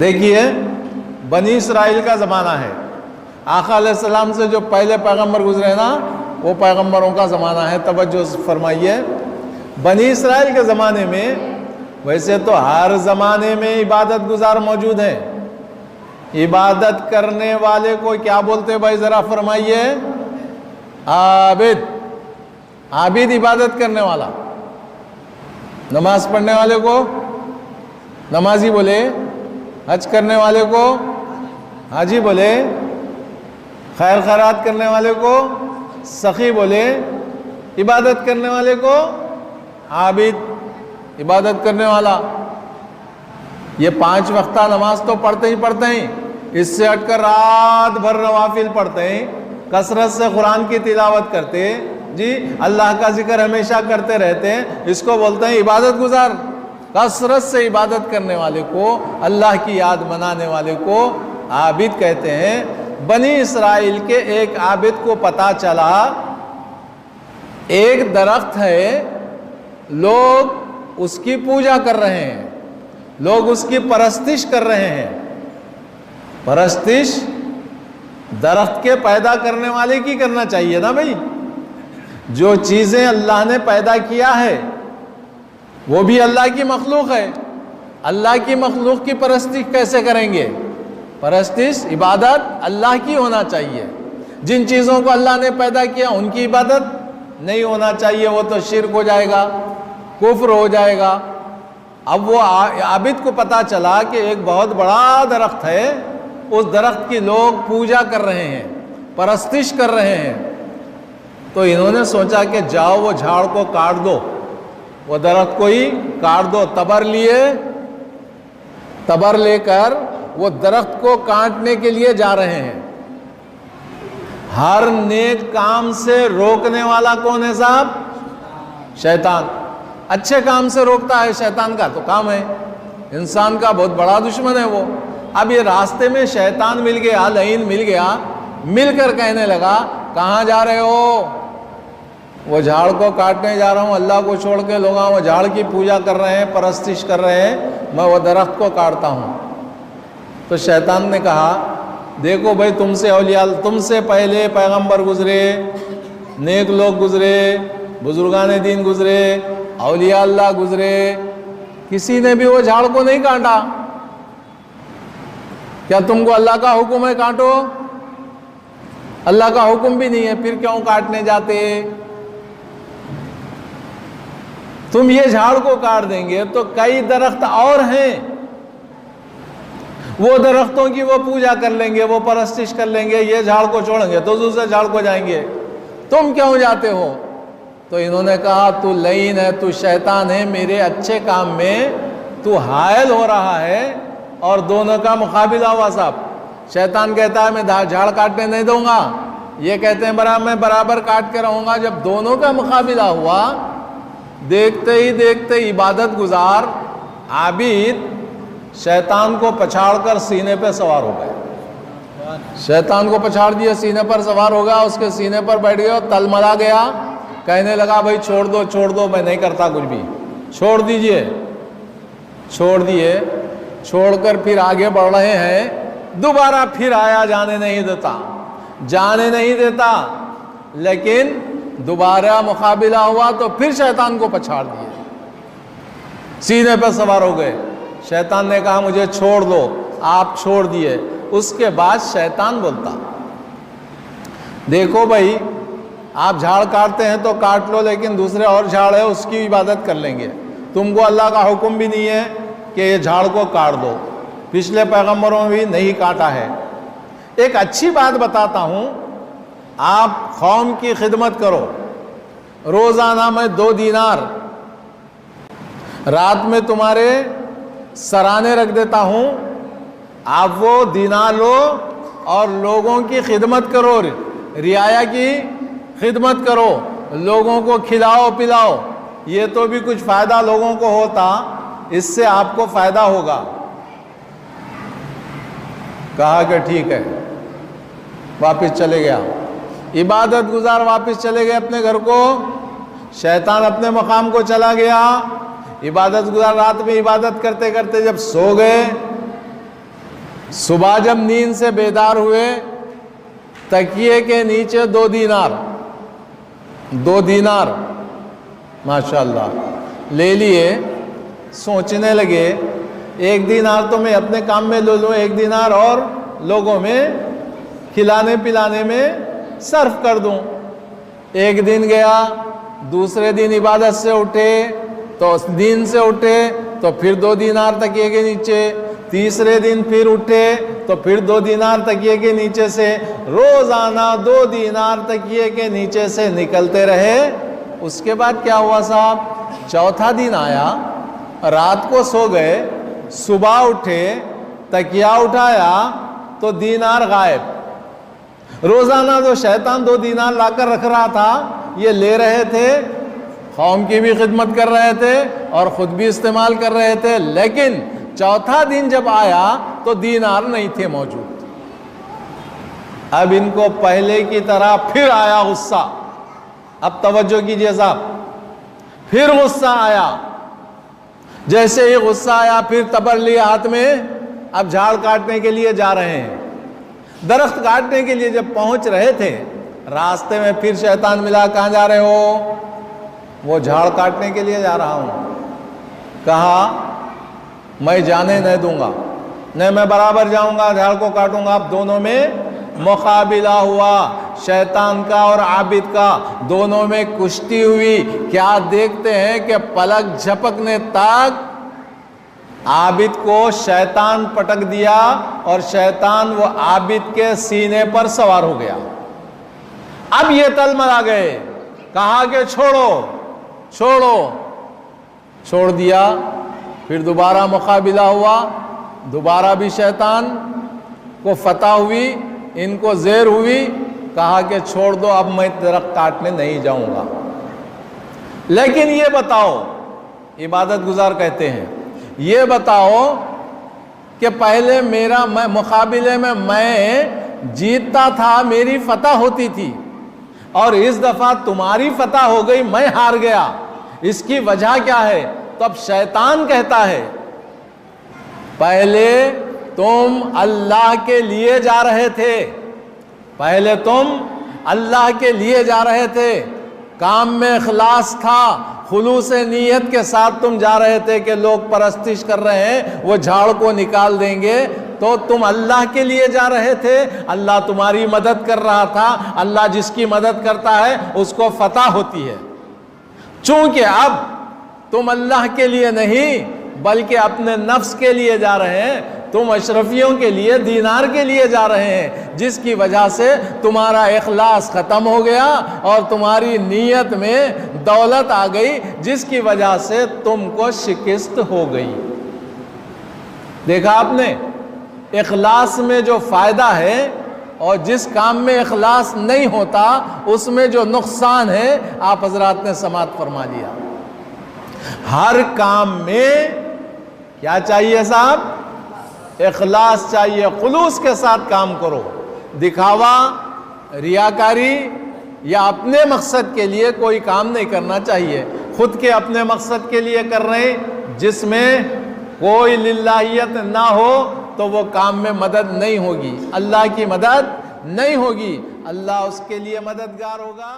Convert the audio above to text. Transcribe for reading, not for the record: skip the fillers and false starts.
دیکھیے بنی اسرائیل کا زمانہ ہے، آقا علیہ السلام سے جو پہلے پیغمبر گزرے نا وہ پیغمبروں کا زمانہ ہے۔ توجہ فرمائیے، بنی اسرائیل کے زمانے میں ویسے تو ہر زمانے میں عبادت گزار موجود ہیں۔ عبادت کرنے والے کو کیا بولتے بھائی ذرا فرمائیے؟ عابد۔ عابد عبادت کرنے والا۔ نماز پڑھنے والے کو نمازی بولے، حج کرنے والے کو حاجی بولے، خیر خیرات کرنے والے کو سخی بولے، عبادت کرنے والے کو عابد، عبادت کرنے والا۔ یہ 5 وقتہ نماز تو پڑھتے ہیں، اس سے ہٹ کر رات بھر نوافل پڑھتے ہیں، کثرت سے قرآن کی تلاوت کرتے جی، اللہ کا ذکر ہمیشہ کرتے رہتے ہیں، اس کو بولتے ہیں عبادت گزار۔ کثرت سے عبادت کرنے والے کو، اللہ کی یاد منانے والے کو عابد کہتے ہیں۔ بنی اسرائیل کے ایک عابد کو پتا چلا ایک درخت ہے، لوگ اس کی پوجا کر رہے ہیں، لوگ اس کی پرستش کر رہے ہیں۔ پرستش درخت کے پیدا کرنے والے کی کرنا چاہیے نا بھائی۔ جو چیزیں اللہ نے پیدا کیا ہے وہ بھی اللہ کی مخلوق ہے، اللہ کی مخلوق کی پرستش کیسے کریں گے؟ پرستش عبادت اللہ کی ہونا چاہیے۔ جن چیزوں کو اللہ نے پیدا کیا ان کی عبادت نہیں ہونا چاہیے، وہ تو شرک ہو جائے گا، کفر ہو جائے گا۔ اب وہ عابد کو پتا چلا کہ ایک بہت بڑا درخت ہے، اس درخت کی لوگ پوجا کر رہے ہیں، پرستش کر رہے ہیں۔ تو انہوں نے سوچا کہ جاؤ وہ جھاڑ کو کاٹ دو، وہ درخت کو ہی کاٹ دو۔ تبر لے کر وہ درخت کو کاٹنے کے لیے جا رہے ہیں۔ ہر نیک کام سے روکنے والا کون ہے صاحب؟ شیطان۔ اچھے کام سے روکتا ہے، شیطان کا تو کام ہے، انسان کا بہت بڑا دشمن ہے وہ۔ اب یہ راستے میں شیطان مل گیا، لعین مل گیا، مل کر کہنے لگا کہاں جا رہے ہو؟ وہ جھاڑ کو کاٹنے جا رہا ہوں، اللہ کو چھوڑ کے لوگ وہ جھاڑ کی پوجا کر رہے ہیں، پرستش کر رہے ہیں، میں وہ درخت کو کاٹتا ہوں۔ تو شیطان نے کہا دیکھو بھائی، تم سے اولیاء، تم سے پہلے پیغمبر گزرے، نیک لوگ گزرے، بزرگان دین گزرے، اولیاء اللہ گزرے، کسی نے بھی وہ جھاڑ کو نہیں کاٹا۔ کیا تم کو اللہ کا حکم ہے کاٹو؟ اللہ کا حکم بھی نہیں ہے، پھر کیوں کاٹنے جاتے؟ تم یہ جھاڑ کو کاٹ دیں گے تو کئی درخت اور ہیں، وہ درختوں کی وہ پوجا کر لیں گے، وہ پرستش کر لیں گے، یہ جھاڑ کو چھوڑیں گے تو دوسرے جھاڑ کو جائیں گے، تم کیوں جاتے ہو؟ تو انہوں نے کہا تو لعین ہے، تو شیطان ہے، میرے اچھے کام میں تو حائل ہو رہا ہے، اور دونوں کا مقابلہ ہوا صاحب۔ شیطان کہتا ہے میں جھاڑ کاٹنے نہیں دوں گا، یہ کہتے ہیں میں برابر کاٹ کے رہوں گا۔ جب دونوں کا مقابلہ ہوا، دیکھتے ہی دیکھتے عبادت گزار عابد شیطان کو پچھاڑ کر سینے پہ سوار ہو گئے۔ شیطان کو پچھاڑ دیا، سینے پر سوار ہو گیا، اس کے سینے پر بیٹھ گیا، تل ملا گیا، کہنے لگا بھائی چھوڑ دو، میں نہیں کرتا کچھ بھی، چھوڑ دیجئے۔ چھوڑ دیے، چھوڑ کر پھر آگے بڑھ رہے ہیں، دوبارہ پھر آیا، جانے نہیں دیتا، لیکن دوبارہ مقابلہ ہوا تو پھر شیطان کو پچھاڑ دیے، سینے پہ سوار ہو گئے۔ شیطان نے کہا مجھے چھوڑ دو، آپ چھوڑ دیے۔ اس کے بعد شیطان بولتا دیکھو بھائی، آپ جھاڑ کاٹتے ہیں تو کاٹ لو، لیکن دوسرے اور جھاڑ ہے اس کی عبادت کر لیں گے، تم کو اللہ کا حکم بھی نہیں ہے کہ یہ جھاڑ کو کاٹ دو، پچھلے پیغمبروں میں بھی نہیں کاٹا ہے۔ ایک اچھی بات بتاتا ہوں، آپ قوم کی خدمت کرو، روزانہ میں 2 دینار رات میں تمہارے سرانے رکھ دیتا ہوں، آپ وہ دینار لو اور لوگوں کی خدمت کرو، رعایا کی خدمت کرو، لوگوں کو کھلاؤ پلاؤ، یہ تو بھی کچھ فائدہ لوگوں کو ہوتا، اس سے آپ کو فائدہ ہوگا۔ کہا کہ ٹھیک ہے، واپس چلے گیا۔ عبادت گزار واپس چلے گئے اپنے گھر کو، شیطان اپنے مقام کو چلا گیا۔ عبادت گزار رات میں عبادت کرتے کرتے جب سو گئے صبح جب نیند سے بیدار ہوئے تکیے کے نیچے 2 دینار 2 دینار ماشاءاللہ لے لیے، سوچنے لگے 1 دینار تو میں اپنے کام میں لے لوں، 1 دینار اور لوگوں میں کھلانے پلانے میں صرف کر دوں۔ 1 دن گیا، دوسرے دن عبادت سے اٹھے تو دین سے اٹھے تو پھر 2 دینار تکیے کے نیچے، تیسرے دن پھر اٹھے تو پھر 2 دینار تکیے کے نیچے سے، روزانہ 2 دینار تکیے کے نیچے سے نکلتے رہے۔ اس کے بعد کیا ہوا صاحب؟ چوتھا دن آیا، رات کو سو گئے، صبح اٹھے، تکیہ اٹھایا تو دینار غائب۔ روزانہ جو شیطان 2 دینار لا کر رکھ رہا تھا، یہ لے رہے تھے، قوم کی بھی خدمت کر رہے تھے اور خود بھی استعمال کر رہے تھے، لیکن چوتھا دن جب آیا تو دینار نہیں تھے موجود۔ اب ان کو پہلے کی طرح پھر آیا غصہ۔ اب توجہ کیجئے صاحب، پھر غصہ آیا۔ جیسے ہی غصہ آیا پھر تبر لیا ہاتھ میں، اب جھاڑ کاٹنے کے لیے جا رہے ہیں۔ درخت کاٹنے کے لیے جب پہنچ رہے تھے، راستے میں پھر شیطان ملا، کہاں جا رہے ہو؟ وہ جھاڑ کاٹنے کے لیے جا رہا ہوں۔ کہا میں جانے نہیں دوں گا، نہیں میں برابر جاؤں گا، جھاڑ کو کاٹوں گا۔ اب دونوں میں مقابلہ ہوا، شیطان کا اور عابد کا، دونوں میں کشتی ہوئی۔ کیا دیکھتے ہیں کہ پلک جھپکنے تک عابد کو شیطان پٹک دیا اور شیطان وہ عابد کے سینے پر سوار ہو گیا۔ اب یہ تلملا گئے، کہا کہ چھوڑو چھوڑو، چھوڑ دیا۔ پھر دوبارہ مقابلہ ہوا، دوبارہ بھی شیطان کو فتح ہوئی، ان کو زیر ہوئی، کہا کہ چھوڑ دو، اب میں درخت کاٹنے نہیں جاؤں گا۔ لیکن یہ بتاؤ، عبادت گزار کہتے ہیں، یہ بتاؤ کہ پہلے میرا مقابلے میں میں جیتتا تھا، میری فتح ہوتی تھی، اور اس دفعہ تمہاری فتح ہو گئی، میں ہار گیا، اس کی وجہ کیا ہے؟ تو اب شیطان کہتا ہے پہلے تم اللہ کے لیے جا رہے تھے، پہلے تم اللہ کے لیے جا رہے تھے، کام میں اخلاص تھا، خلوص نیت کے ساتھ تم جا رہے تھے کہ لوگ پرستش کر رہے ہیں، وہ جھاڑ کو نکال دیں گے، تو تم اللہ کے لیے جا رہے تھے، اللہ تمہاری مدد کر رہا تھا۔ اللہ جس کی مدد کرتا ہے اس کو فتح ہوتی ہے۔ چونکہ اب تم اللہ کے لیے نہیں بلکہ اپنے نفس کے لیے جا رہے ہیں، تم اشرفیوں کے لیے، دینار کے لیے جا رہے ہیں، جس کی وجہ سے تمہارا اخلاص ختم ہو گیا اور تمہاری نیت میں دولت آ گئی، جس کی وجہ سے تم کو شکست ہو گئی۔ دیکھا آپ نے، اخلاص میں جو فائدہ ہے اور جس کام میں اخلاص نہیں ہوتا اس میں جو نقصان ہے، آپ حضرات نے سماعت فرما لیا۔ ہر کام میں کیا چاہیے صاحب؟ اخلاص چاہیے، خلوص کے ساتھ کام کرو۔ دکھاوا، ریاکاری یا اپنے مقصد کے لیے کوئی کام نہیں کرنا چاہیے۔ خود کے اپنے مقصد کے لیے کر رہے ہیں، جس میں کوئی للہیت نہ ہو تو وہ کام میں مدد نہیں ہوگی، اللہ کی مدد نہیں ہوگی، اللہ اس کے لیے مددگار ہوگا۔